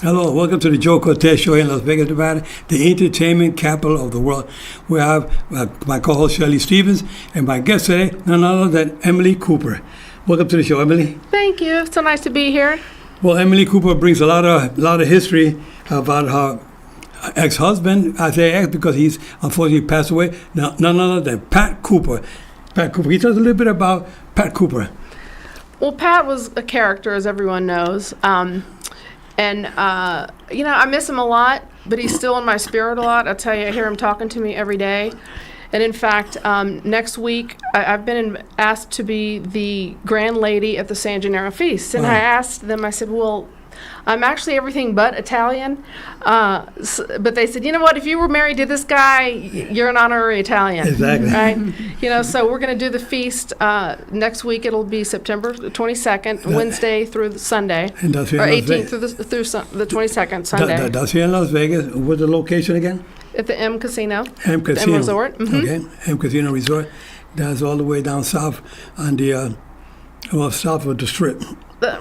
Hello, welcome to the Joe Cortez Show in Las Vegas, Nevada, the entertainment capital of the world. We have my co-host Shelly Stevens and my guest today, none other than Emily Cooper. Welcome to the show, Emily. Thank you. It's so nice to be here. Well, Emily Cooper brings a lot of history about her ex-husband. I say ex because he's unfortunately passed away. None other than Pat Cooper. Pat Cooper. Can you tell us a little bit about Pat Cooper? Well, Pat was a character, as everyone knows. I miss him a lot, but he's still in my spirit a lot. I tell you, I hear him talking to me every day. And in fact, next week, I've been asked to be the grand lady at the San Gennaro Feast. And I asked them, I said, well, I'm actually everything but Italian. But they said, you know what, if you were married to this guy, you're an honorary Italian. Exactly. Right? So we're going to do the feast next week. It'll be September 22nd, Wednesday through Sunday. And that's here or in Las 18th through the 22nd, Sunday. That's here in Las Vegas. What's the location again? At the M Casino. M Casino. The M Resort. Mm-hmm. Okay, M Casino Resort. That's all the way down south on the, south of the Strip.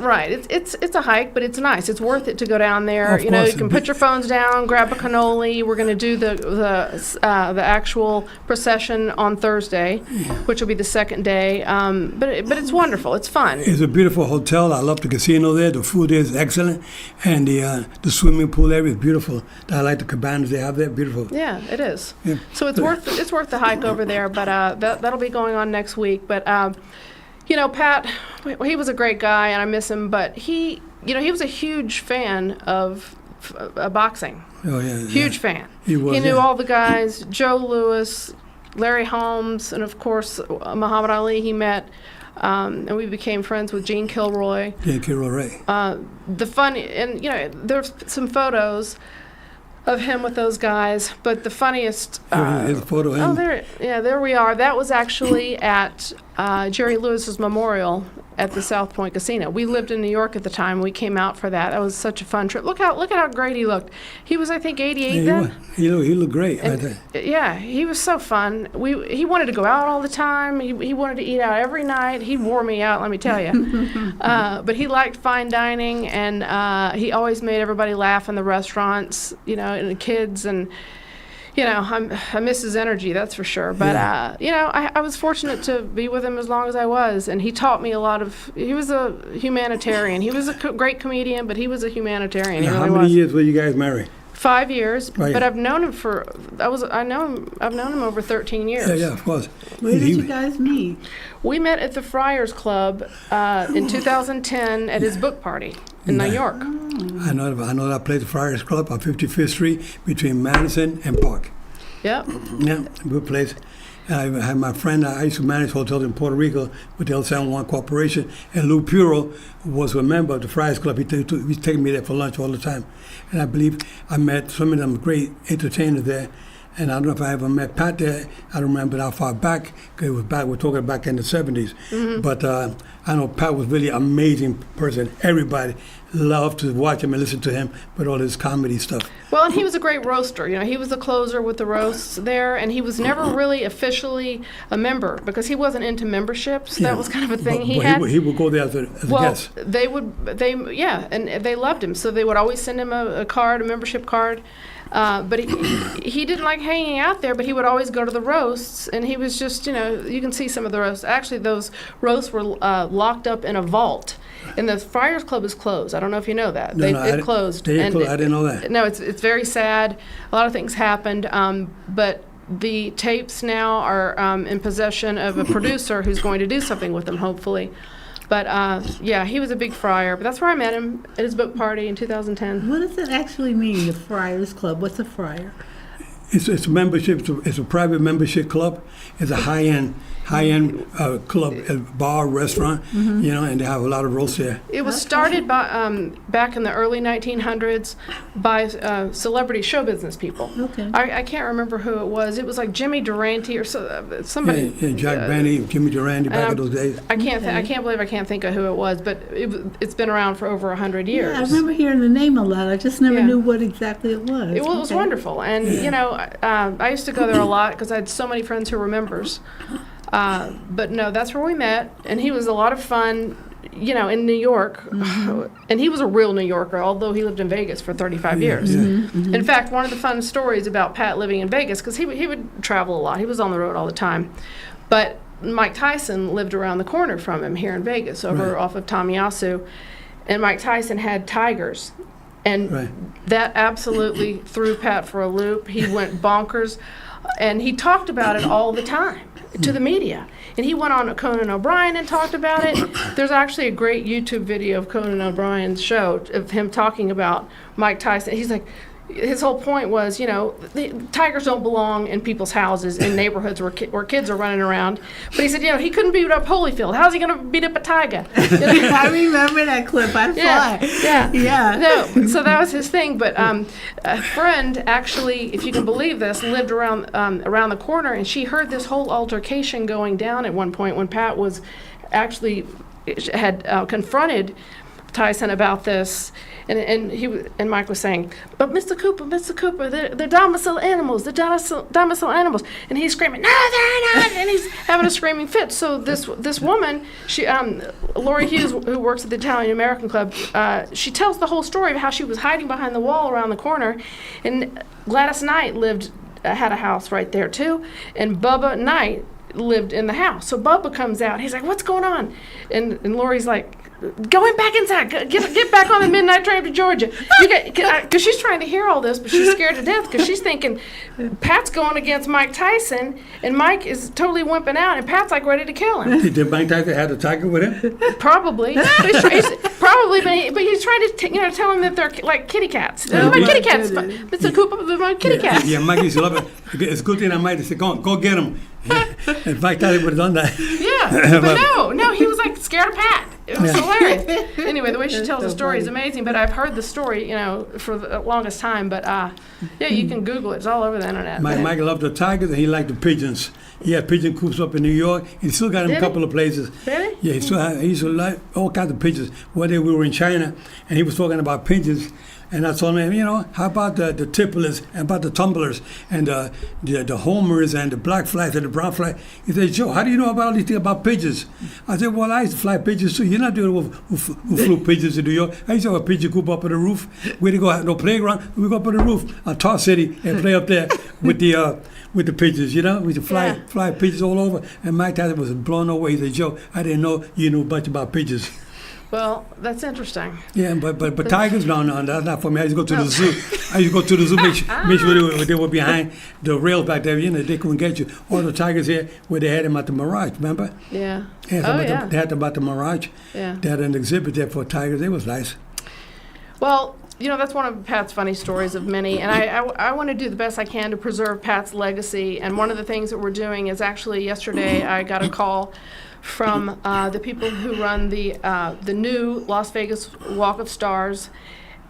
Right. It's a hike, but it's nice. It's worth it to go down there. Of course. You can put your phones down, grab a cannoli. We're going to do the actual procession on Thursday, which will be the second day. But it's wonderful. It's fun. It's a beautiful hotel. I love the casino there. The food is excellent, and the swimming pool area is beautiful. I like the cabanas they have there. Beautiful. Yeah, it is. Yeah. So it's worth the hike over there. But that'll be going on next week. But Pat, he was a great guy, and I miss him. But he was a huge fan of boxing. Oh yeah, huge fan. He was. He knew all the guys: Joe Louis, Larry Holmes, and of course Muhammad Ali. He met, and we became friends with Gene Kilroy. Gene Kilroy. There's some photos of him with those guys, but the funniest. Here's a photo of him. There we are. That was actually at Jerry Lewis's memorial at the South Point Casino. We lived in New York at the time. We came out for that. That was such a fun trip. Look at how great he looked. He was, I think, 88 then. He looked great. Yeah, he was so fun. He wanted to go out all the time. He wanted to eat out every night. He wore me out, let me tell you. But he liked fine dining, and he always made everybody laugh in the restaurants, and the kids, and I miss his energy, that's for sure. But I was fortunate to be with him as long as I was, and he taught me a lot of. He was a humanitarian. He was a great comedian, but he was a humanitarian. How many years were you guys married? 5 years, Right. But I've known him I've known him over 13 years. Yeah, of course. Where did you guys meet? We met at the Friars Club in 2010 at his book party in New York. I know that place, the Friars Club on 55th Street between Madison and Park. Yep. Yeah, good place. I had my friend, I used to manage hotels in Puerto Rico with the El San Juan Corporation, and Lou Puro was a member of the Friars Club. He was taking me there for lunch all the time. And I believe I met some of them great entertainers there. And I don't know if I ever met Pat there. I don't remember how far back, because it was we're talking back in the 70s. Mm-hmm. But I know Pat was really an amazing person. Everybody loved to watch him and listen to him with all his comedy stuff. Well, and he was a great roaster. He was the closer with the roasts there, and he was never really officially a member because he wasn't into memberships. That was kind of a thing he had. He would go there as a guest. And they loved him, so they would always send him a membership card. But he didn't like hanging out there, but he would always go to the roasts, and he was just, you can see some of the roasts. Actually, those roasts were locked up in a vault, and the Friars Club is closed. I don't know if you know that. It closed. I didn't know that. No, it's very sad. A lot of things happened, but the tapes now are in possession of a producer who's going to do something with them, hopefully. But, he was a big friar. But that's where I met him, at his book party in 2010. What does it actually mean, the Friars Club? What's a friar? It's a membership. It's a private membership club. It's a high-end club, a bar, restaurant, and they have a lot of roasts there. It was started by back in the early 1900s by celebrity show business people. Okay. I can't remember who it was. It was like Jimmy Durante or somebody. Yeah, Jack Benny, Jimmy Durante back in those days. I can't believe I can't think of who it was, but it's been around for over 100 years. Yeah, I remember hearing the name a lot. I just never knew what exactly it was. It was wonderful, and I used to go there a lot because I had so many friends who were members. But no, that's where we met, and he was a lot of fun. in New York, and he was a real New Yorker, although he lived in Vegas for 35 years. In fact, one of the fun stories about Pat living in Vegas, because he would travel a lot. He was on the road all the time. But Mike Tyson lived around the corner from him here in Vegas, over off of Tomiyasu. And Mike Tyson had tigers. And that absolutely threw Pat for a loop. He went bonkers. And he talked about it all the time to the media. And he went on Conan O'Brien and talked about it. There's actually a great YouTube video of Conan O'Brien's show of him talking about Mike Tyson. He's like, his whole point was, the tigers don't belong in people's houses in neighborhoods where kids are running around. But he said, he couldn't beat up Holyfield. How's he going to beat up a tiger? I remember that clip. I saw it. Yeah. No, so that was his thing. But a friend actually, if you can believe this, lived around the corner, and she heard this whole altercation going down at one point when Pat was actually had confronted Tyson about this, and Mike was saying, "But Mr. Cooper, they're domicile animals. They're domicile animals." And he's screaming, "No, they're not!" And he's having a screaming fit. So this woman, she Lori Hughes, who works at the Italian American Club, she tells the whole story of how she was hiding behind the wall around the corner, and Gladys Knight had a house right there too, and Bubba Knight lived in the house. So Bubba comes out. He's like, "What's going on?" And Lori's like, "Going back inside. Get back on the midnight train to Georgia." Because she's trying to hear all this, but she's scared to death because she's thinking Pat's going against Mike Tyson, and Mike is totally wimping out, and Pat's like ready to kill him. Did Mike Tyson have the tiger with him? Probably. But he's trying to tell him that they're like kitty cats. They're my kitty cats. Mr. Cooper, they're my kitty cats. Yeah, Mike used to love it. It's a good thing I might have said, go get him. And Mike Tyson would have done that. Yeah, but no, he was like scared of Pat. It was hilarious. Anyway, the way she tells the story is amazing, but I've heard the story, for the longest time. But you can Google it. It's all over the internet. Mike loved the tigers, and he liked the pigeons. He had pigeon coops up in New York. He still got them a couple of places. Really? Yeah, he used to like all kinds of pigeons. One day we were in China, and he was talking about pigeons. And I told him, how about the tipplers, and about the tumblers, and the homers, and the black flies, and the brown fly? He said, "Joe, how do you know about all these things about pigeons?" I said, "Well, I used to fly pigeons too. You're not the one who flew pigeons in New York. I used to have a pigeon coop up on the roof. We didn't go have no playground. We go up on the roof on Tar City and play up there with the pigeons. We used to fly pigeons all over." And Mike Tyson was blown away. He said, "Joe, I didn't know you knew much about pigeons." Well, that's interesting. Yeah, but tigers, no, that's not for me. I used to go to the zoo. Make sure they were behind the rails back there. They couldn't get you. All the tigers here, where they had them at the Mirage, remember? Yeah. They had them at the Mirage. Yeah. They had an exhibit there for tigers. It was nice. Well, that's one of Pat's funny stories of many, and I want to do the best I can to preserve Pat's legacy. And one of the things that we're doing is actually yesterday I got a call from the people who run the new Las Vegas Walk of Stars,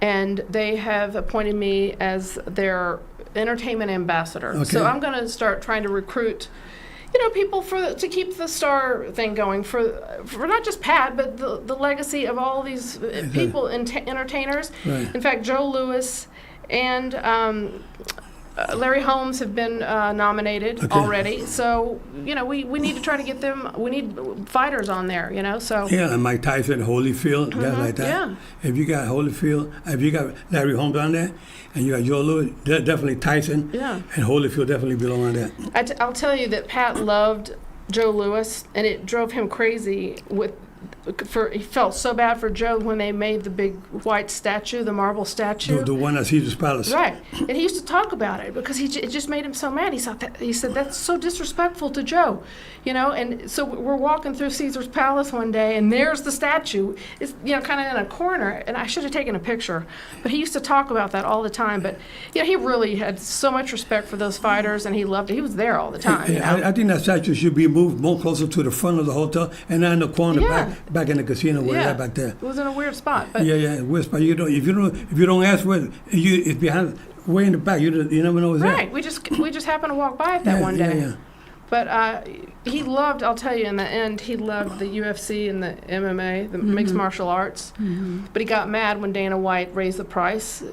and they have appointed me as their entertainment ambassador. Okay. So I'm going to start trying to recruit, people to keep the star thing going for not just Pat, but the legacy of all these people, entertainers. Right. In fact, Joe Louis and Larry Holmes have been nominated already, so we need to try to get them. We need fighters on there, So and Mike Tyson, Holyfield, guys like that. Yeah. If you got Holyfield, if you got Larry Holmes on there, and you got Joe Louis, definitely Tyson. Yeah. And Holyfield definitely belong on there. I'll tell you that Pat loved Joe Louis, and it drove him crazy he felt so bad for Joe when they made the big white statue, the marble statue. The one at Caesar's Palace. Right. And he used to talk about it because it just made him so mad. He said, "That's so disrespectful to Joe." And so we're walking through Caesar's Palace one day, and there's the statue. It's, kind of in a corner, and I should have taken a picture. But he used to talk about that all the time. But, he really had so much respect for those fighters, and he loved it. He was there all the time. I think that statue should be moved more closer to the front of the hotel and not in the corner back in the casino where they're back there. It was in a weird spot. But weird spot. If you don't ask for it, it's behind, way in the back. You never know it's there. Right. We just happened to walk by it that one day. Yeah. But he loved, I'll tell you, in the end, he loved the UFC and the MMA, the mixed martial arts. Mm-hmm. But he got mad when Dana White raised the price,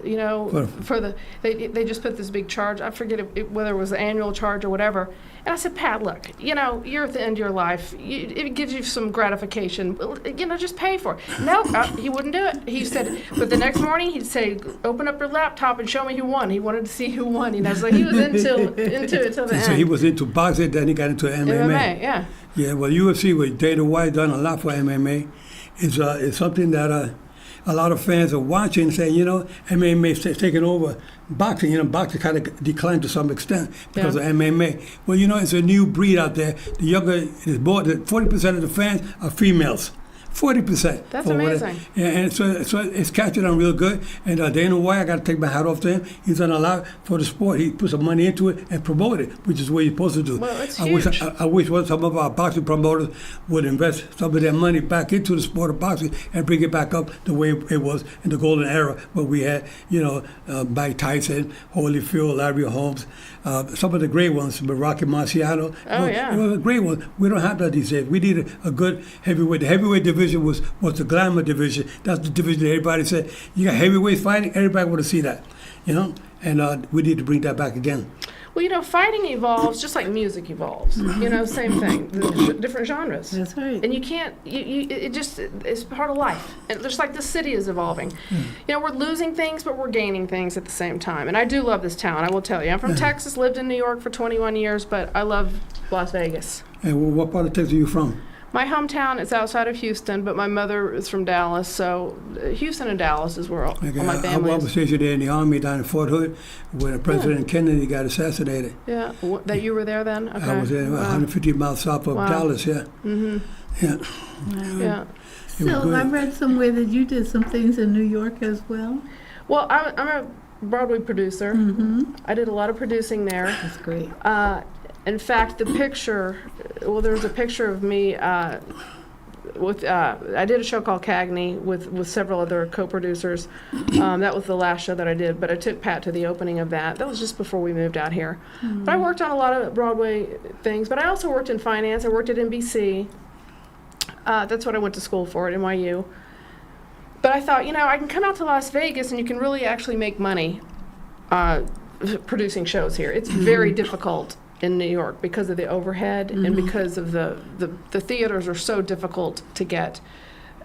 for they just put this big charge. I forget whether it was the annual charge or whatever. And I said, Pat, look, you're at the end of your life. It gives you some gratification. Just pay for it. No, he wouldn't do it. He said, but the next morning he'd say, open up your laptop and show me who won. He wanted to see who won. So he was into it till the end. So he was into boxing, then he got into MMA. MMA, yeah. Yeah, well, UFC with Dana White done a lot for MMA. It's something that a lot of fans are watching, saying, MMA is taking over boxing. Boxing kind of declined to some extent because of MMA. Well, it's a new breed out there. The younger is more. 40% of the fans are females. 40%. That's amazing. And so it's catching on real good. And Dana White, I got to take my hat off to him. He's done a lot for the sport. He put some money into it and promote it, which is what you're supposed to do. Well, it's huge. I wish some of our boxing promoters would invest some of their money back into the sport of boxing and bring it back up the way it was in the golden era where we had, Mike Tyson, Holyfield, Larry Holmes, some of the great ones, but Rocky Marciano. Yeah. It was a great one. We don't have that these days. We need a good heavyweight. The heavyweight division was the glamour division. That's the division that everybody said, you got heavyweight fighting, everybody want to see that, and we need to bring that back again. Well, fighting evolves just like music evolves. Same thing, different genres. That's right. And you can't, it's part of life. And just like the city is evolving. We're losing things, but we're gaining things at the same time. And I do love this town, I will tell you. I'm from Texas, lived in New York for 21 years, but I love Las Vegas. And what part of Texas are you from? My hometown is outside of Houston, but my mother is from Dallas, so Houston and Dallas is where all my family I is. was stationed there in the Army down in Fort Hood when President Kennedy got assassinated. Yeah, that you were there then? Okay. I was there 150 miles south of Dallas, yeah. Mm-hmm. Yeah. Wow. Yeah. So I read somewhere that you did some things in New York as well. Well, I'm a Broadway producer. Mm-hmm. I did a lot of producing there. That's great. In fact, there was a picture of me I did a show called Cagney with several other co-producers. That was the last show that I did, but I took Pat to the opening of that. That was just before we moved out here. Mm-hmm. But I worked on a lot of Broadway things, but I also worked in finance. I worked at NBC. That's what I went to school for at NYU. But I thought, I can come out to Las Vegas and you can really actually make money producing shows here. It's very difficult in New York because of the overhead and because of the theaters are so difficult to get,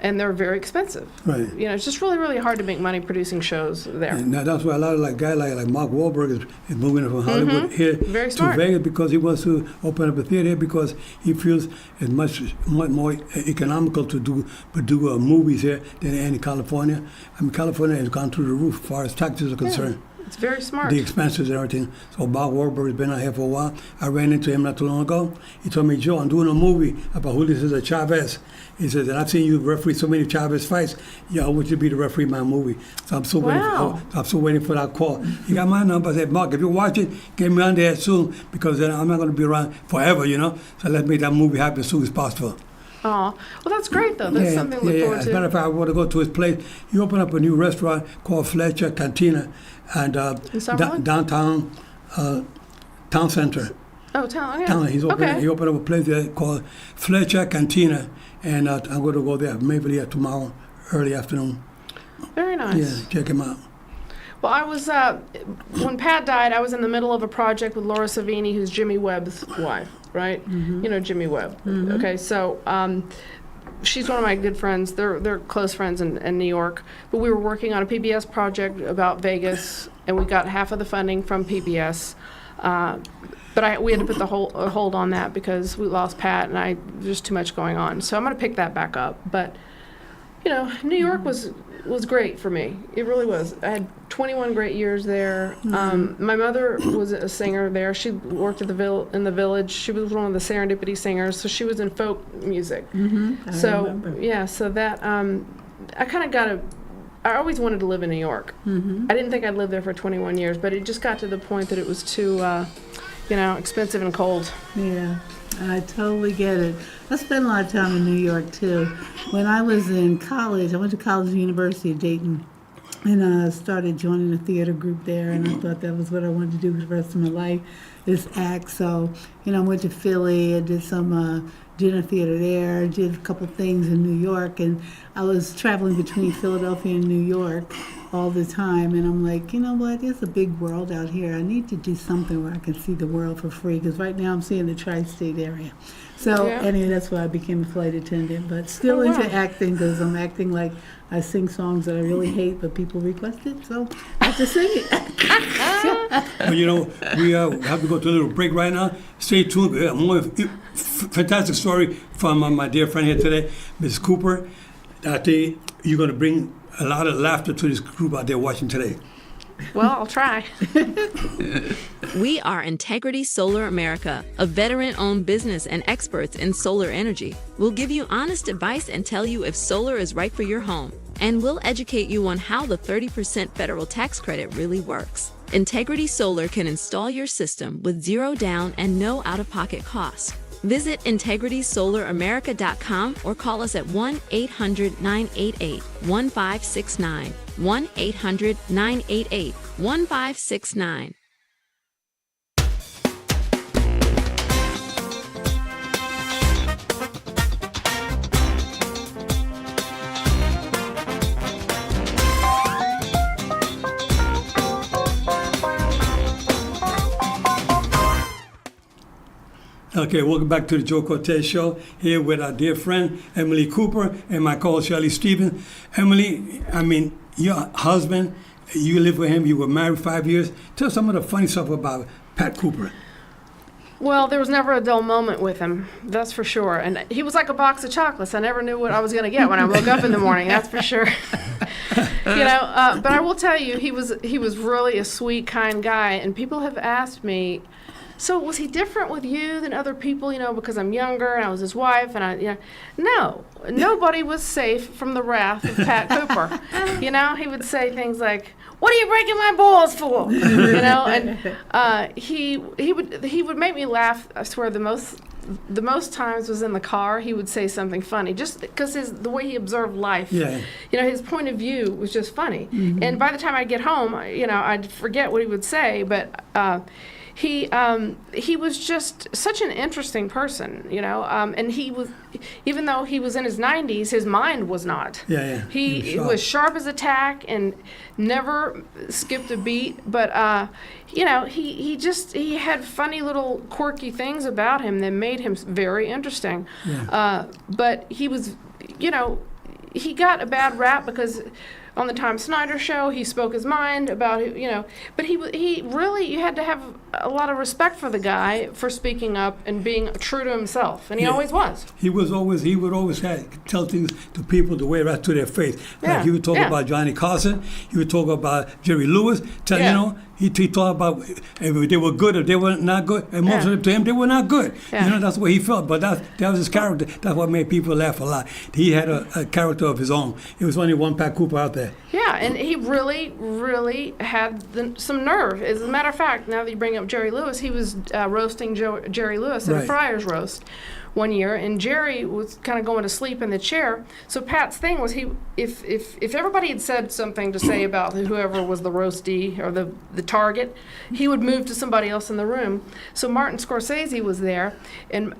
and they're very expensive. Right. It's just really, really hard to make money producing shows there. And that's why a lot of guys like Mark Wahlberg is moving from Hollywood here Very to smart. Vegas because he wants to open up a theater here because he feels it's much more economical to do movies here than in California. California has gone through the roof as far as taxes are concerned. It's very smart. The expenses and everything. So Mark Wahlberg has been out here for a while. I ran into him not too long ago. He told me, Joe, I'm doing a movie about Julio Cesar Chavez. He says, and I've seen you referee so many Chavez fights. Yeah, I want you to be the referee of my movie. So I'm still waiting for that call. He got my number. I said, Mark, if you're watching, get me on there soon because then I'm not going to be around forever, So let's make that movie happen as soon as possible. Oh, well, that's great, though. That's something to look forward As to. a matter of fact, I want to go to his place. He opened up a new restaurant called Fletcher Cantina and downtown Town Center. Oh, Town, yeah. Town. He opened up a place there called Fletcher Cantina, and I'm going to go there maybe tomorrow, early afternoon. Very nice. Yeah, check him out. Well, I was, when Pat died, I was in the middle of a project with Laura Savini, who's Jimmy Webb's wife, right? Mm-hmm. Jimmy Webb. Mm-hmm. Okay, so she's one of my good friends. They're close friends in New York. But we were working on a PBS project about Vegas, and we got half of the funding from PBS. But we had to put the hold on that because we lost Pat, and there's too much going on. So I'm going to pick that back up. But, New York was great for me. It really was. I had 21 great years there. My mother was a singer there. She worked at in the Village. She was one of the Serendipity singers, so she was in folk music. Mm-hmm. So that I kind of I always wanted to live in New York. Mm-hmm. I didn't think I'd live there for 21 years, but it just got to the point that it was too, expensive and cold. Yeah. I totally get it. I spent a lot of time in New York, too. When I was in college, I went to college at the University of Dayton, and I started joining a theater group there, and I thought that was what I wanted to do for the rest of my life, is act. So, I went to Philly, I did some dinner theater there, did a couple things in New York, and I was traveling between Philadelphia and New York, all the time, and I'm like, you know what? There's a big world out here. I need to do something where I can see the world for free, because right now I'm seeing the tri-state area. So anyway, that's why I became a flight attendant, but still into acting, because I'm acting like I sing songs that I really hate, but people request it, so I have to sing it. Well, you know, we have to go to a little break right now. Stay tuned. More fantastic story from my dear friend here today, Ms. Cooper. I think you're going to bring a lot of laughter to this group out there watching today. Well, I'll try. We are Integrity Solar America, a veteran-owned business and experts in solar energy. We'll give you honest advice and tell you if solar is right for your home. And we'll educate you on how the 30% federal tax credit really works. Integrity Solar can install your system with zero down and no out-of-pocket costs. Visit integritysolar.america.com or call us at 1-800-988-1569. 1-800-988-1569. Okay, welcome back to the Joe Cortez Show, here with our dear friend, Emily Cooper, and my co-host, Shelly Stevens. Emily, I mean, your husband, you lived with him, you were married 5 years. Tell some of the funny stuff about Pat Cooper. Well, there was never a dull moment with him, that's for sure. And he was like a box of chocolates. I never knew what I was going to get when I woke up in the morning, that's for sure. But I will tell you, he was really a sweet, kind guy. And people have asked me, so was he different with you than other people, because I'm younger and I was his wife and No, nobody was safe from the wrath of Pat Cooper. He would say things like, "What are you breaking my balls for?" And he would make me laugh. I swear the most times was in the car. He would say something funny just because the way he observed life. Yeah. His point of view was just funny. Mm-hmm. And by the time I'd get home, I'd forget what he would say, but he was just such an interesting person, and he was, even though he was in his 90s, his mind was not. Yeah. He was sharp as a tack and never skipped a beat, but he had funny little quirky things about him that made him very interesting. Yeah. But he was, he got a bad rap because on the Tom Snyder show, he spoke his mind about, but he really, you had to have a lot of respect for the guy for speaking up and being true to himself, and he always was. He would always tell things to people the way right to their face. Yeah. Like he would talk about Johnny Carson, he would talk about Jerry Lewis, he talked about if they were good or they were not good, and most of them, to him, they were not good. Yeah. That's what he felt, but that was his character. That's what made people laugh a lot. He had a character of his own. There was only one Pat Cooper out there. Yeah, and he really, really had some nerve. As a matter of fact, now that you bring up Jerry Lewis, he was roasting Jerry Lewis at a Friars roast one year, and Jerry was kind of going to sleep in the chair. So Pat's thing was, if everybody had said something to say about whoever was the roastee or the target, he would move to somebody else in the room. So Martin Scorsese was there, and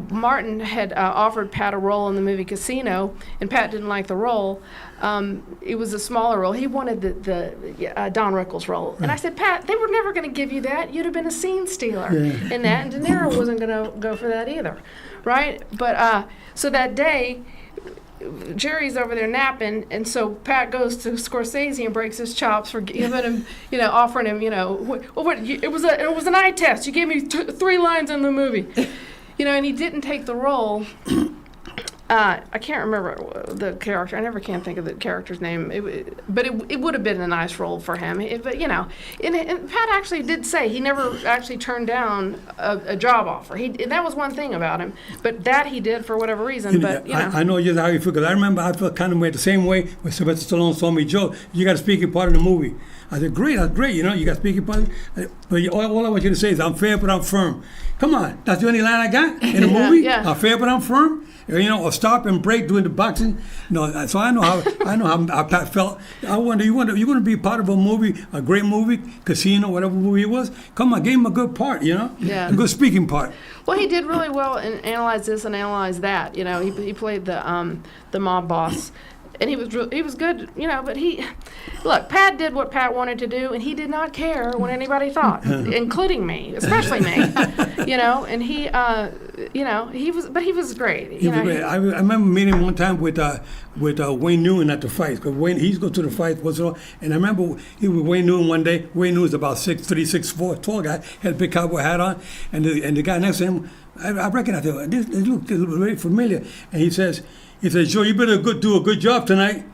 Martin had offered Pat a role in the movie Casino, and Pat didn't like the role. It was a smaller role. He wanted the Don Rickles role. Right. And I said, Pat, they were never going to give you that. You'd have been a scene stealer in that, and De Niro wasn't going to go for that either, right? But so that day, Jerry's over there napping, and so Pat goes to Scorsese and breaks his chops for giving him, offering him, it was an eye test. You gave me 3 lines in the movie. And he didn't take the role. I can't remember the character. I never can think of the character's name. But it would have been a nice role for him. And Pat actually did say he never actually turned down a job offer. That was one thing about him. But that he did for whatever reason. I know just how you feel, because I remember I felt kind of the same way when Sylvester Stallone told me, Joe, you got a speaking part in the movie. I said, great, that's great, you got speaking part. But all I want you to say is, I'm fair, but I'm firm. Come on, that's the only line I got in the movie? Yeah. I'm fair, but I'm firm? Or stop and break doing the boxing. No, so I know how Pat felt. I wonder, you want to be part of a movie, a great movie, Casino, whatever movie it was? Come on, give him a good part, a good speaking part. Well, he did really well in Analyze This and Analyze That. He played the mob boss. And he was good, but look, Pat did what Pat wanted to do, and he did not care what anybody thought, including me, especially me, and he was great. He was great. I remember meeting him one time with Wayne Newton at the fights, because Wayne, he used to go to the fights, and I remember he was Wayne Newton one day. Wayne Newton was about 6'3", 6'4", tall guy, had a big cowboy hat on, and the guy next to him, I recognized him. This looked very familiar, and he says, Joe, you better do a good job tonight.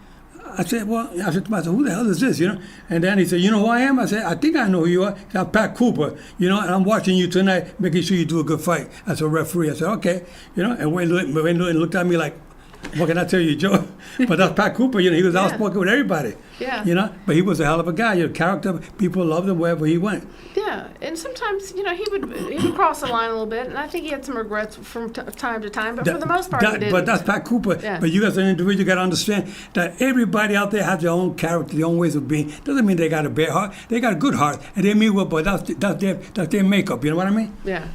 I said to myself, who the hell is this, And then he said, you know who I am? I said, I think I know who you are. I'm Pat Cooper, and I'm watching you tonight, making sure you do a good fight as a referee. I said, okay, and Wayne looked at me like, what can I tell you, Joe? But that's Pat Cooper, he was outspoken with everybody. Yeah. But he was a hell of a guy, character, people loved him wherever he went. Yeah, and sometimes, he would cross the line a little bit, and I think he had some regrets from time to time, but for the most part, he didn't. But that's Pat Cooper. Yeah. But you as an individual, you got to understand that everybody out there has their own character, their own ways of being. Doesn't mean they got a bad heart. They got a good heart, and they mean well, but that's their makeup, you know what I mean? Yeah.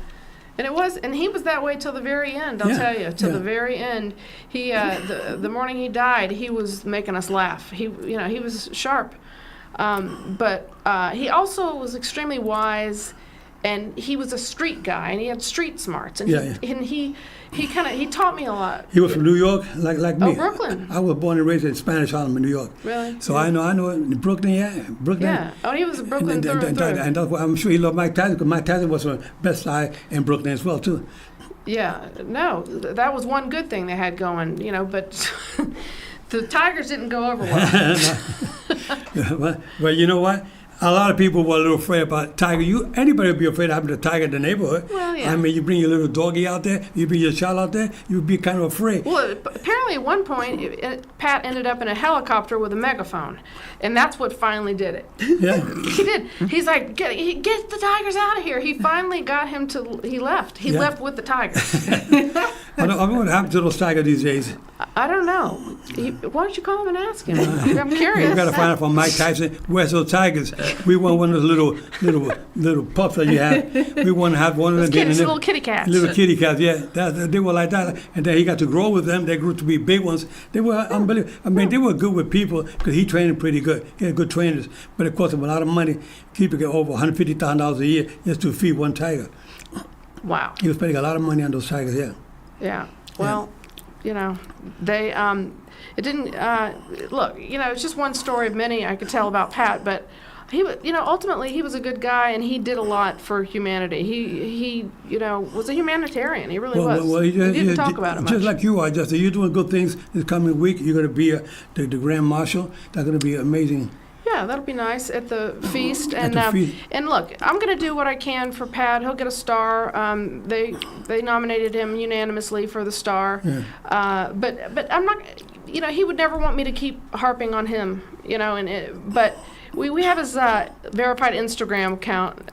And he was that way till the very end. I'll tell you, till the very end. He, the morning he died, he was making us laugh. He was sharp, but he also was extremely wise, and he was a street guy, and he had street smarts, and he taught me a lot. He was from New York, like me. Oh, Brooklyn. I was born and raised in Spanish Harlem in New York. Really? So I know it. Brooklyn. Yeah. Oh, he was a Brooklyn through and through. And that's why I'm sure he loved Mike Tyson, because Mike Tyson was from Best Side in Brooklyn as well, too. Yeah. No, that was one good thing they had going, but the Tigers didn't go over well. Well, you know what? A lot of people were a little afraid about Tiger. Anybody would be afraid of having a tiger in the neighborhood. Well, yeah. I mean, you bring your little doggy out there, you bring your child out there, you'd be kind of afraid. Well, apparently at one point, Pat ended up in a helicopter with a megaphone, and that's what finally did it. Yeah. He did. He's like, get the tigers out of here. He finally got him to, he left. He left with the tigers. I don't know what happened to those tigers these days. I don't know. Why don't you call him and ask him? I'm curious. We got to find out from Mike Tyson, where's those tigers? We want one of those little pups that you have. We want to have one of them. Kids, little kitty cats. Little kitty cats, yeah. They were like that. And then he got to grow with them. They grew to be big ones. They were unbelievable. I mean, they were good with people because he trained them pretty good. He had good trainers. But it cost him a lot of money. People get over $150,000 a year just to feed one tiger. Wow. He was spending a lot of money on those tigers, yeah. Yeah. Well, they, it didn't, look, it's just one story of many I could tell about Pat, but he was, ultimately he was a good guy, and he did a lot for humanity. He was a humanitarian. He really was. Well, he didn't talk about it much. Just like you are, Justin. You're doing good things this coming week. You're going to be the Grand Marshal. That's going to be amazing. Yeah, that'll be nice at the feast. And feast. And look, I'm going to do what I can for Pat. He'll get a star. They nominated him unanimously for the star. Yeah. But I'm not. He would never want me to keep harping on him. But we have his verified Instagram account,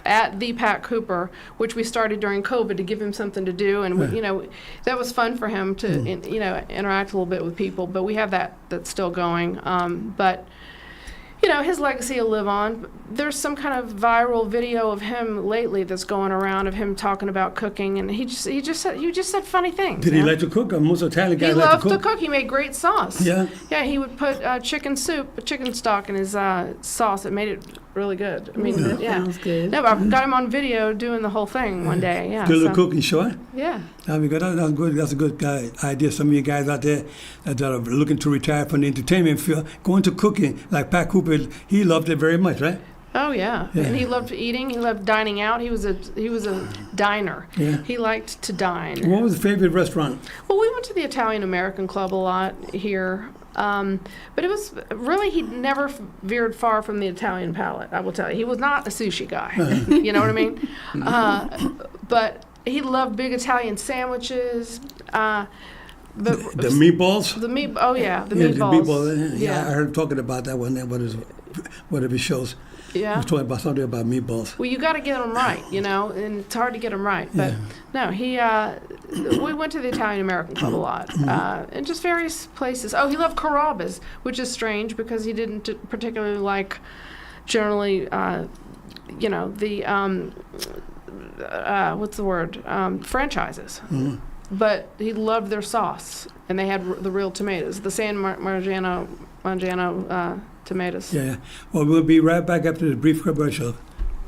at the Pat Cooper, which we started during COVID to give him something to do, and that was fun for him to interact a little bit with people. But we have that's still going. But his legacy will live on. There's some kind of viral video of him lately that's going around of him talking about cooking, and he just said funny things. Did he like to cook? Most Italian guys he like to cook. He loved to cook. He made great sauce. Yeah. Yeah, he would put chicken stock in his sauce. It made it really good. I mean, yeah. Sounds good. No, but I got him on video doing the whole thing one day. Yeah. Good little cooking show. Yeah. I mean, that's good. That's a good idea. Some of you guys out there that are looking to retire from the entertainment field, go into cooking. Like Pat Cooper, he loved it very much, right? Oh yeah, and he loved eating. He loved dining out. He was a diner. Yeah. He liked to dine. What was your favorite restaurant? Well, we went to the Italian American Club a lot here. But it was really, he never veered far from the Italian palate, I will tell you. He was not a sushi guy. You know what I mean? But he loved big Italian sandwiches. The meatballs? The meatballs. The meatballs. Yeah, I heard him talking about that one. One of his shows. Yeah. He was talking about something about meatballs. Well, you got to get them right, and it's hard to get them right. But no, we went to the Italian American Club a lot, and just various places. Oh, he loved Carrabba's, which is strange because he didn't particularly like generally, the what's the word? Franchises. but he loved their sauce, and they had the real tomatoes, the San Margano tomatoes. Yeah. Well, we'll be right back after this brief commercial.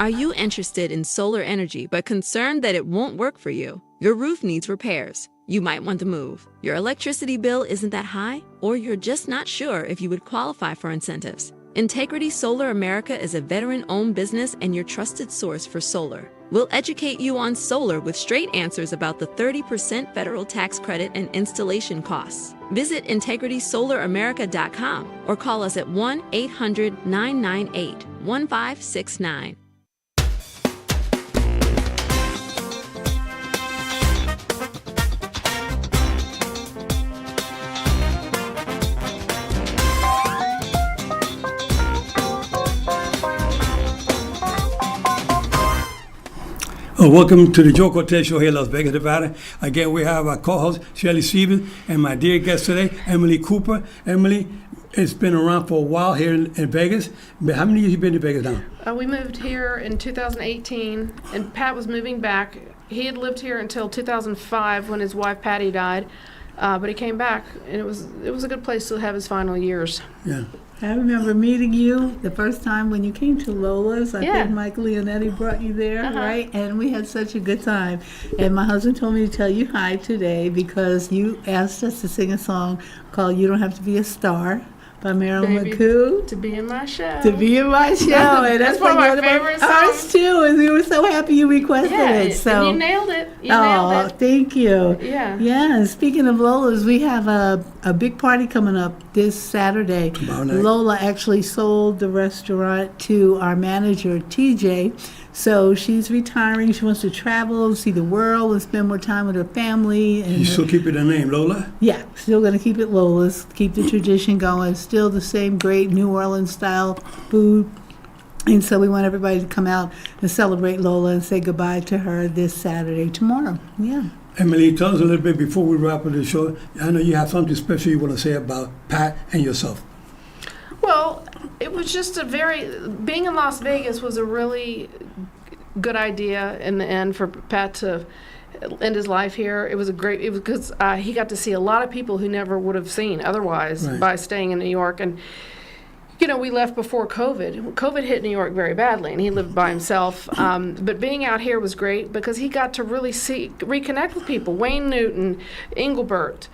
Are you interested in solar energy but concerned that it won't work for you? Your roof needs repairs. You might want to move. Your electricity bill isn't that high, or you're just not sure if you would qualify for incentives. Integrity Solar America is a veteran-owned business and your trusted source for solar. We'll educate you on solar with straight answers about the 30% federal tax credit and installation costs. Visit integritysolar.america.com or call us at 1-800-998-1569. Welcome to the Joe Cortez Show here in Las Vegas, Nevada. Again, we have our co-host, Shelly Stevens, and my dear guest today, Emily Cooper. Emily, it's been around for a while here in Vegas. But how many years you been in Vegas now? We moved here in 2018, and Pat was moving back. He had lived here until 2005 when his wife Patty died, but he came back, and it was a good place to have his final years. Yeah. I remember meeting you the first time when you came to Lola's. I think Mike Leonetti brought you there, right? And we had such a good time. And my husband told me to tell you hi today because you asked us to sing a song called You Don't Have to Be a Star by Marilyn McCoo. To be in my show. To be in my show. And that's one of like my favorite songs. Ours too. And we were so happy you requested it. So. And you nailed it. You nailed it. Thank you. Yeah. Yeah. And speaking of Lola's, we have a big party coming up this Saturday. Tomorrow night. Lola actually sold the restaurant to our manager, TJ. So she's retiring. She wants to travel, see the world, and spend more time with her family. And You still keeping the name, Lola? yeah, still going to keep it Lola's, keep the tradition going. Still the same great New Orleans style food. And so we want everybody to come out and celebrate Lola and say goodbye to her this Saturday, tomorrow. Yeah. Emily, tell us a little bit before we wrap up the show. I know you have something special you want to say about Pat and yourself. Well, it was just being in Las Vegas was a really good idea in the end for Pat to end his life here. It was because he got to see a lot of people who never would have seen otherwise by staying in New York. And, we left before COVID. COVID hit New York very badly, and he lived by himself. But being out here was great because he got to really reconnect with people. Wayne Newton, Engelbert,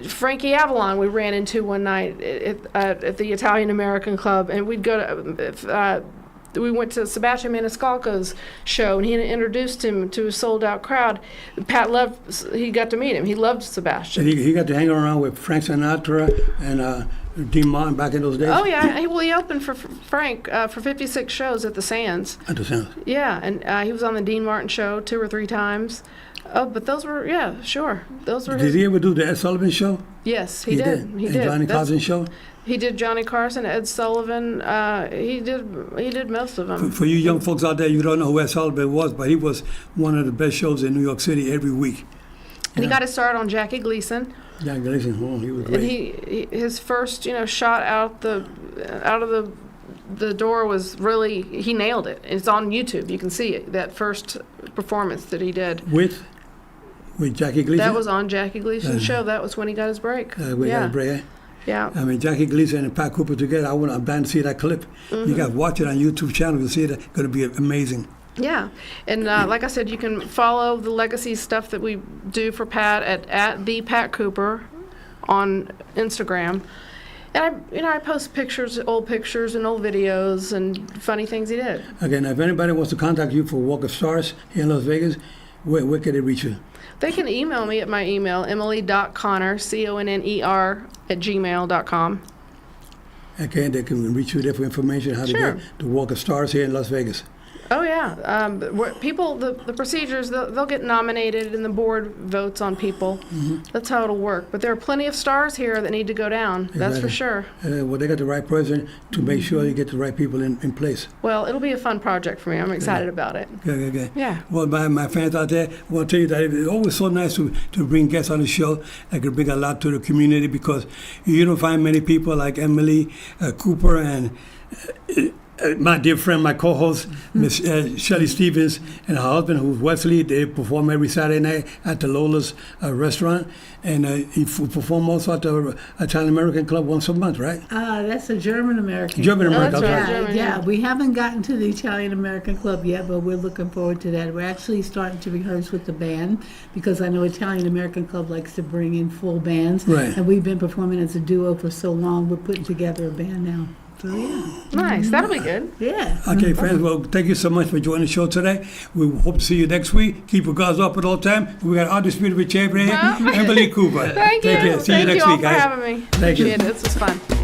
Frankie Avalon we ran into one night at the Italian American Club, and we'd go to... we went to Sebastian Maniscalco's show, and he introduced him to a sold-out crowd. Pat he got to meet him. He loved Sebastian. And he got to hang around with Frank Sinatra and Dean Martin back in those days? Oh, yeah. He opened for Frank for 56 shows at the Sands. At the Sands. Yeah, and he was on the Dean Martin show 2 or 3 times. Oh, but those were, sure. Those were Did he ever do the Ed Sullivan show? Yes, he did. He and did. Johnny Carson show? He did Johnny Carson, Ed Sullivan. He did most of them. For you young folks out there, you don't know who Ed Sullivan was, but he was one of the best shows in New York City every week. And he got his start on Jackie Gleason. Jackie Gleason, he was great. And his first, shot out of the door was really, he nailed it. It's on YouTube. You can see it. That first performance that he did. With Jackie Gleason? That was on Jackie Gleason's show. That was when he got his break. Got his break, eh? Yeah. I mean, Jackie Gleason and Pat Cooper together, I'm dying to see that clip. You guys watch it on YouTube channel. You'll see it. It's going to be amazing. Yeah. And like I said, you can follow the legacy stuff that we do for Pat at the Pat Cooper on Instagram. And I post old pictures and old videos and funny things he did. Okay, now if anybody wants to contact you for Walk of Stars here in Las Vegas, where can they reach you? They can email me at my email, emily.conner, CONNER, @gmail.com. Okay, they can reach you there for information how to get the Walk of Stars here in Las Vegas. Oh, yeah. The procedures, they'll get nominated and the board votes on people. That's how it'll work. But there are plenty of stars here that need to go down. That's for sure. Well, they got the right person to make sure you get the right people in place. Well, it'll be a fun project for me. I'm excited about it. Okay. Yeah. Well, my fans out there, I want to tell you that it's always so nice to bring guests on the show that can bring a lot to the community because you don't find many people like Emily Cooper and my dear friend, my co-host, Miss Shelly Stevens, and her husband, who's Wesley. They perform every Saturday night at the Lola's restaurant, and he perform also at the Italian American Club once a month, right? That's a German American. German Oh, American. that's right. okay. German, Yeah, yeah. we haven't gotten to the Italian American Club yet, but we're looking forward to that. We're actually starting to rehearse with the band because I know Italian American Club likes to bring in full bands. Right. And we've been performing as a duo for so long, we're putting together a band now. So, yeah. Nice. That'll be good. Yeah. Okay, friends. Well, thank you so much for joining the show today. We hope to see you next week. Keep your guards up at all time. We got undisputed champion here, Emily Cooper. Thank you. Take care. See you Thank next you all week, for guys. having me. Thank you. Appreciate it. This was fun.